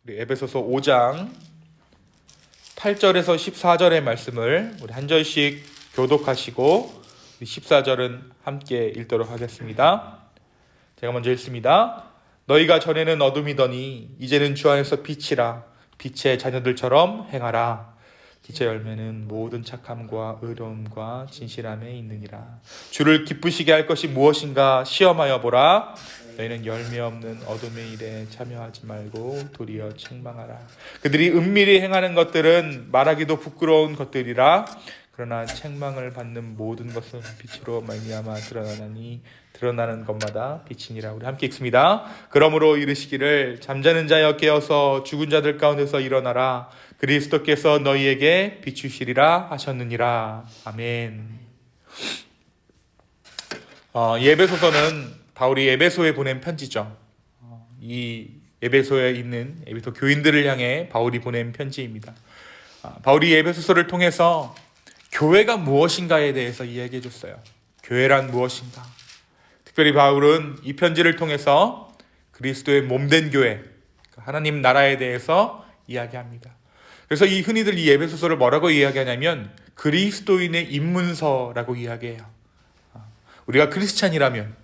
우리 에베소서 5장 8절에서 14절의 말씀을 우리 한 절씩 교독하시고 14절은 함께 읽도록 하겠습니다. 제가 먼저 읽습니다. 너희가 전에는 어둠이더니 이제는 주 안에서 빛이라. 빛의 자녀들처럼 행하라. 빛의 열매는 모든 착함과 의로움과 진실함에 있느니라. 주를 기쁘시게 할 것이 무엇인가 시험하여 보라. 너희는 열매 없는 어둠의 일에 참여하지 말고 도리어 책망하라. 그들이 은밀히 행하는 것들은 말하기도 부끄러운 것들이라. 그러나 책망을 받는 모든 것은 빛으로 말미암아 드러나니 드러나는 것마다 빛이니라. 우리 함께 읽습니다. 그러므로 이르시기를 잠자는 자여 깨어서 죽은 자들 가운데서 일어나라. 그리스도께서 너희에게 비추시리라 하셨느니라. 아멘. 이 에베소서는 바울이 에베소에 보낸 편지죠. 이 에베소에 있는 에베소 교인들을 향해 바울이 보낸 편지입니다. 바울이 에베소서를 통해서 교회가 무엇인가에 대해서 이야기해 줬어요. 교회란 무엇인가? 특별히 바울은 이 편지를 통해서 그리스도의 몸된 교회, 하나님 나라에 대해서 이야기합니다. 그래서 흔히들 이 에베소서를 뭐라고 이야기하냐면 그리스도인의 입문서라고 이야기해요. 우리가 크리스찬이라면,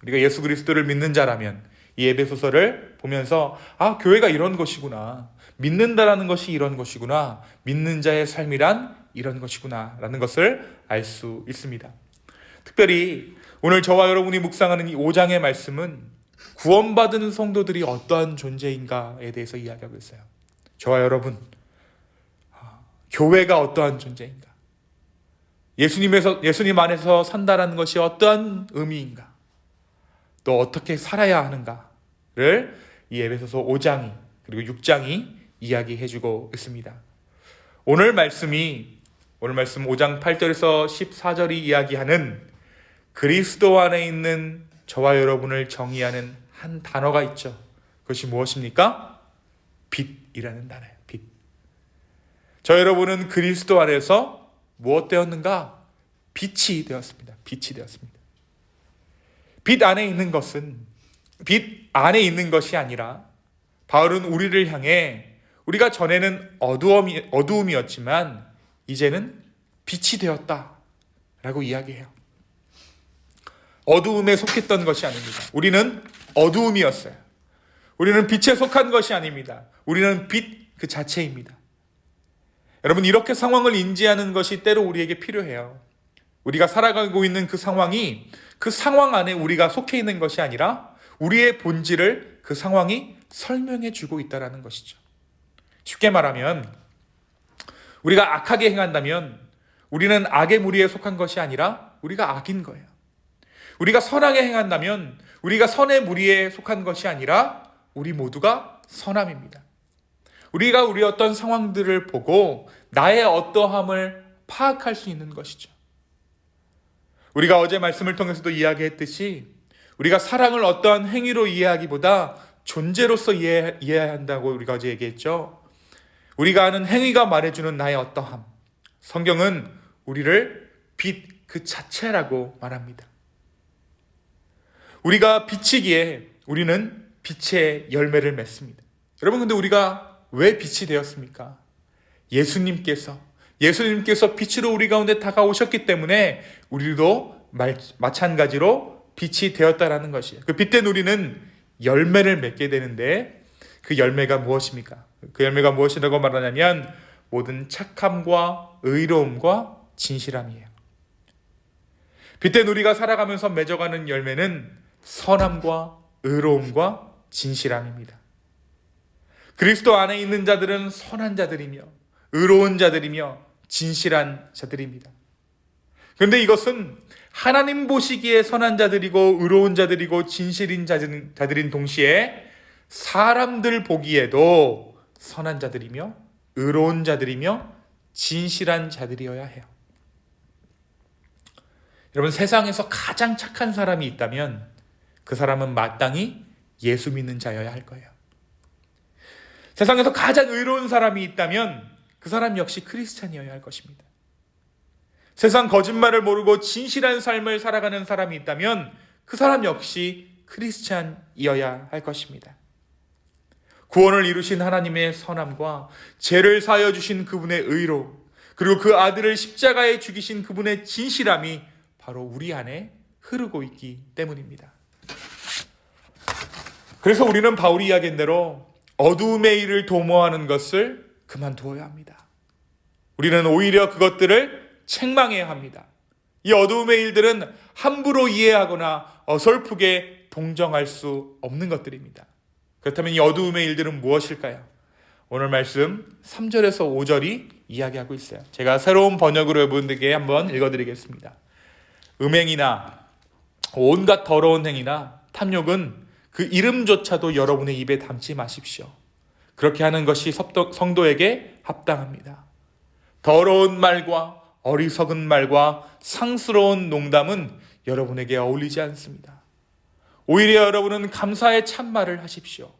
우리가 예수 그리스도를 믿는 자라면 이 에베소서를 보면서 교회가 이런 것이구나, 믿는다라는 것이 이런 것이구나, 믿는 자의 삶이란 이런 것이구나 라는 것을 알 수 있습니다. 특별히 오늘 저와 여러분이 묵상하는 이 5장의 말씀은 구원받은 성도들이 어떠한 존재인가에 대해서 이야기하고 있어요. 저와 여러분, 교회가 어떠한 존재인가, 예수님 안에서 산다라는 것이 어떠한 의미인가, 또 어떻게 살아야 하는가를 이 에베소서 5장이 그리고 6장이 이야기해주고 있습니다. 오늘 말씀 5장 8절에서 14절이 이야기하는 그리스도 안에 있는 저와 여러분을 정의하는 한 단어가 있죠. 그것이 무엇입니까? 빛이라는 단어예요. 빛. 저 여러분은 그리스도 안에서 무엇 되었는가? 빛이 되었습니다. 빛이 되었습니다. 빛 안에 있는 것은 빛 안에 있는 것이 아니라 바울은 우리를 향해 우리가 전에는 어두움이었지만 이제는 빛이 되었다라고 이야기해요. 어두움에 속했던 것이 아닙니다. 우리는 어두움이었어요. 우리는 빛에 속한 것이 아닙니다. 우리는 빛 그 자체입니다. 여러분, 이렇게 상황을 인지하는 것이 때로 우리에게 필요해요. 우리가 살아가고 있는 그 상황이 그 상황 안에 우리가 속해 있는 것이 아니라 우리의 본질을 그 상황이 설명해 주고 있다는 것이죠. 쉽게 말하면 우리가 악하게 행한다면 우리는 악의 무리에 속한 것이 아니라 우리가 악인 거예요. 우리가 선하게 행한다면 우리가 선의 무리에 속한 것이 아니라 우리 모두가 선함입니다. 우리가 우리 어떤 상황들을 보고 나의 어떠함을 파악할 수 있는 것이죠. 우리가 어제 말씀을 통해서도 이야기했듯이 우리가 사랑을 어떠한 행위로 이해하기보다 존재로서 이해해야 한다고 우리가 어제 얘기했죠. 우리가 하는 행위가 말해주는 나의 어떠함. 성경은 우리를 빛 그 자체라고 말합니다. 우리가 빛이기에 우리는 빛의 열매를 맺습니다. 여러분, 근데 우리가 왜 빛이 되었습니까? 예수님께서 빛으로 우리 가운데 다가오셨기 때문에 우리도 마찬가지로 빛이 되었다라는 것이에요. 그 빛된 우리는 열매를 맺게 되는데 그 열매가 무엇입니까? 그 열매가 무엇이라고 말하냐면 모든 착함과 의로움과 진실함이에요. 빛된 우리가 살아가면서 맺어가는 열매는 선함과 의로움과 진실함입니다. 그리스도 안에 있는 자들은 선한 자들이며 의로운 자들이며 진실한 자들입니다. 그런데 이것은 하나님 보시기에 선한 자들이고 의로운 자들이고 진실인 자들인 동시에 사람들 보기에도 선한 자들이며 의로운 자들이며 진실한 자들이어야 해요. 여러분, 세상에서 가장 착한 사람이 있다면 그 사람은 마땅히 예수 믿는 자여야 할 거예요. 세상에서 가장 의로운 사람이 있다면 그 사람 역시 크리스찬이어야 할 것입니다. 세상 거짓말을 모르고 진실한 삶을 살아가는 사람이 있다면 그 사람 역시 크리스찬이어야 할 것입니다. 구원을 이루신 하나님의 선함과 죄를 사하여 주신 그분의 의로, 그리고 그 아들을 십자가에 죽이신 그분의 진실함이 바로 우리 안에 흐르고 있기 때문입니다. 그래서 우리는 바울이 이야기한 대로 어두움의 일을 도모하는 것을 그만두어야 합니다. 우리는 오히려 그것들을 책망해야 합니다. 이 어두움의 일들은 함부로 이해하거나 어설프게 동정할 수 없는 것들입니다. 그렇다면 이 어두움의 일들은 무엇일까요? 오늘 말씀 3절에서 5절이 이야기하고 있어요. 제가 새로운 번역으로 여러분들에게 한번 읽어드리겠습니다. 음행이나 온갖 더러운 행위나 탐욕은 그 이름조차도 여러분의 입에 담지 마십시오. 그렇게 하는 것이 성도에게 합당합니다. 더러운 말과 어리석은 말과 상스러운 농담은 여러분에게 어울리지 않습니다. 오히려 여러분은 감사의 참말을 하십시오.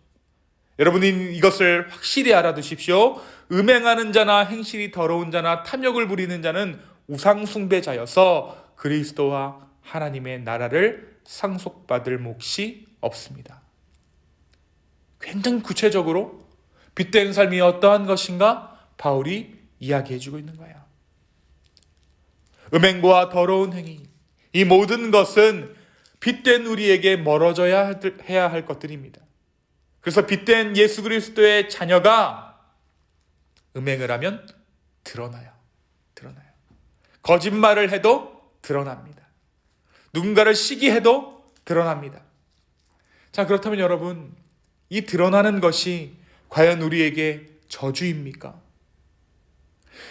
여러분이 이것을 확실히 알아두십시오. 음행하는 자나 행실이 더러운 자나 탐욕을 부리는 자는 우상 숭배자여서 그리스도와 하나님의 나라를 상속받을 몫이 없습니다. 굉장히 구체적으로 빛된 삶이 어떠한 것인가 바울이 이야기해주고 있는 거예요. 음행과 더러운 행위, 이 모든 것은 빛된 우리에게 멀어져야 해야 할 것들입니다. 그래서 빛된 예수 그리스도의 자녀가 음행을 하면 드러나요. 거짓말을 해도 드러납니다. 누군가를 시기해도 드러납니다. 자, 그렇다면 여러분, 이 드러나는 것이 과연 우리에게 저주입니까?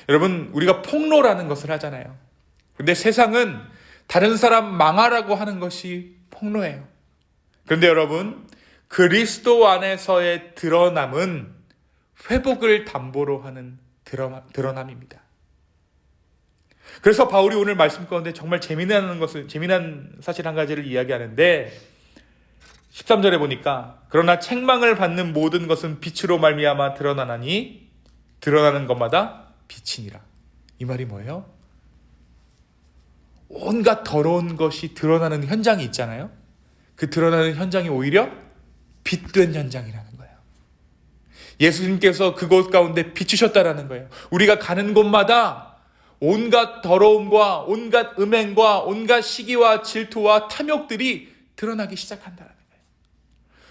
여러분, 우리가 폭로라는 것을 하잖아요. 근데 세상은 다른 사람 망하라고 하는 것이 폭로예요. 그런데 여러분, 그리스도 안에서의 드러남은 회복을 담보로 하는 드러남입니다. 그래서 바울이 오늘 말씀 가운데 정말 재미난 사실 한 가지를 이야기하는데 13절에 보니까 그러나 책망을 받는 모든 것은 빛으로 말미암아 드러나나니 드러나는 것마다 빛이니라. 이 말이 뭐예요? 온갖 더러운 것이 드러나는 현장이 있잖아요. 그 드러나는 현장이 오히려 빛된 현장이라는 거예요. 예수님께서 그곳 가운데 비추셨다라는 거예요. 우리가 가는 곳마다 온갖 더러움과 온갖 음행과 온갖 시기와 질투와 탐욕들이 드러나기 시작한다는 거예요.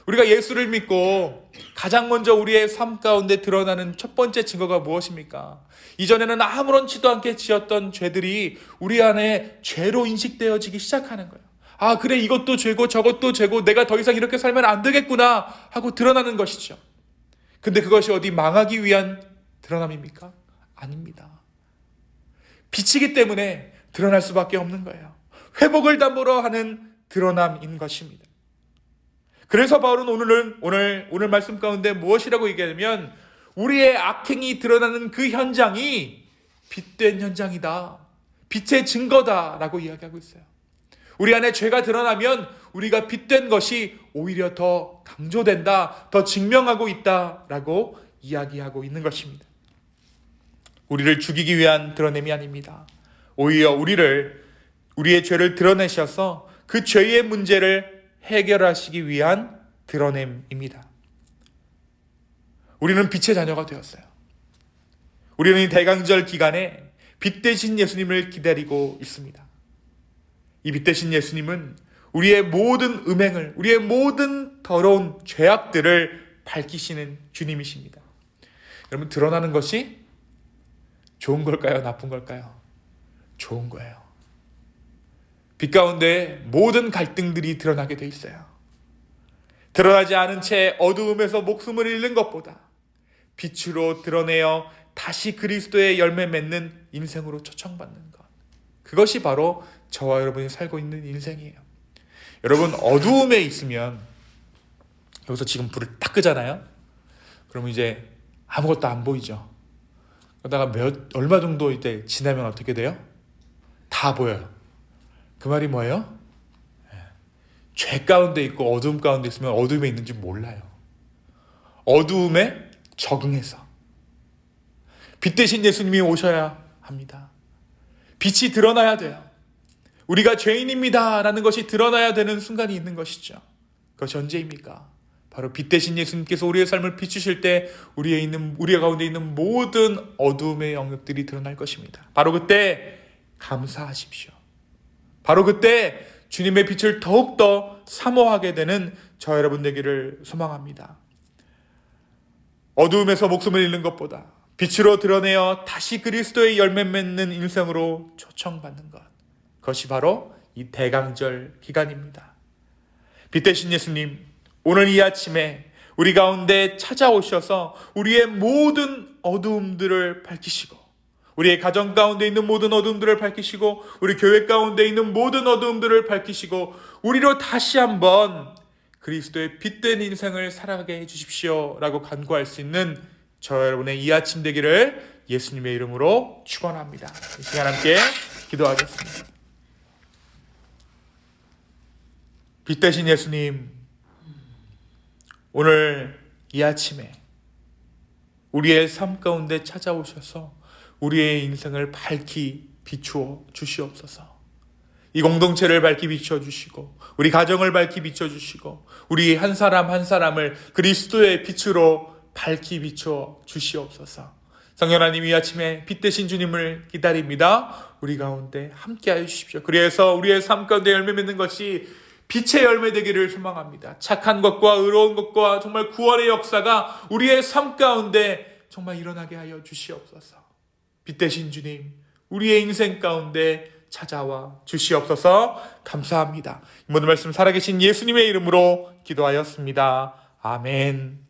우리가 예수를 믿고 가장 먼저 우리의 삶 가운데 드러나는 첫 번째 증거가 무엇입니까? 이전에는 아무렇지도 않게 지었던 죄들이 우리 안에 죄로 인식되어지기 시작하는 거예요. 아, 그래, 이것도 죄고 저것도 죄고 내가 더 이상 이렇게 살면 안 되겠구나 하고 드러나는 것이죠. 근데 그것이 어디 망하기 위한 드러남입니까? 아닙니다. 빛이기 때문에 드러날 수밖에 없는 거예요. 회복을 담보로 하는 드러남인 것입니다. 그래서 바울은 오늘 말씀 가운데 무엇이라고 얘기하냐면 우리의 악행이 드러나는 그 현장이 빛된 현장이다. 빛의 증거다라고 이야기하고 있어요. 우리 안에 죄가 드러나면 우리가 빛된 것이 오히려 더 강조된다, 더 증명하고 있다라고 이야기하고 있는 것입니다. 우리를 죽이기 위한 드러냄이 아닙니다. 오히려 우리의 죄를 드러내셔서 그 죄의 문제를 해결하시기 위한 드러냄입니다. 우리는 빛의 자녀가 되었어요. 우리는 이 대강절 기간에 빛 대신 예수님을 기다리고 있습니다. 이 빛 대신 예수님은 우리의 모든 음행을, 우리의 모든 더러운 죄악들을 밝히시는 주님이십니다. 여러분, 드러나는 것이 좋은 걸까요? 나쁜 걸까요? 좋은 거예요. 빛 가운데 모든 갈등들이 드러나게 돼 있어요. 드러나지 않은 채 어두움에서 목숨을 잃는 것보다 빛으로 드러내어 다시 그리스도의 열매 맺는 인생으로 초청받는 것. 그것이 바로 저와 여러분이 살고 있는 인생이에요. 여러분, 어두움에 있으면 여기서 지금 불을 딱 끄잖아요. 그러면 이제 아무것도 안 보이죠. 그러다가 얼마 정도 이제 지나면 어떻게 돼요? 다 보여요. 그 말이 뭐예요? 죄 가운데 있고 어두움 가운데 있으면 어두움에 있는지 몰라요. 어두움에 적응해서 빛 대신 예수님이 오셔야 합니다. 빛이 드러나야 돼요. 우리가 죄인입니다 라는 것이 드러나야 되는 순간이 있는 것이죠. 그것이 언제입니까? 바로 빛 대신 예수님께서 우리의 삶을 비추실 때 우리 가운데 있는 모든 어두움의 영역들이 드러날 것입니다. 바로 그때 감사하십시오. 바로 그때 주님의 빛을 더욱더 사모하게 되는 저 여러분 되기를 소망합니다. 어두움에서 목숨을 잃는 것보다 빛으로 드러내어 다시 그리스도의 열매 맺는 인생으로 초청받는 것, 그것이 바로 이 대강절 기간입니다. 빛 대신 예수님, 오늘 이 아침에 우리 가운데 찾아오셔서 우리의 모든 어두움들을 밝히시고, 우리의 가정 가운데 있는 모든 어두움들을 밝히시고, 우리 교회 가운데 있는 모든 어두움들을 밝히시고, 우리로 다시 한번 그리스도의 빛된 인생을 살아가게 해주십시오 라고 간구할 수 있는 저 여러분의 이 아침 되기를 예수님의 이름으로 축원합니다. 이 시간 함께 기도하겠습니다. 빛 대신 예수님, 오늘 이 아침에 우리의 삶 가운데 찾아오셔서 우리의 인생을 밝히 비추어 주시옵소서. 이 공동체를 밝히 비춰주시고, 우리 가정을 밝히 비춰주시고, 우리 한 사람 한 사람을 그리스도의 빛으로 밝히 비춰 주시옵소서. 성령 하나님, 이 아침에 빛 대신 주님을 기다립니다. 우리 가운데 함께하여 주십시오. 그래서 우리의 삶 가운데 열매 맺는 것이 빛의 열매 되기를 소망합니다. 착한 것과 의로운 것과 정말 구원의 역사가 우리의 삶 가운데 정말 일어나게 하여 주시옵소서. 빛 대신 주님, 우리의 인생 가운데 찾아와 주시옵소서. 감사합니다. 이 모든 말씀 살아계신 예수님의 이름으로 기도하였습니다. 아멘.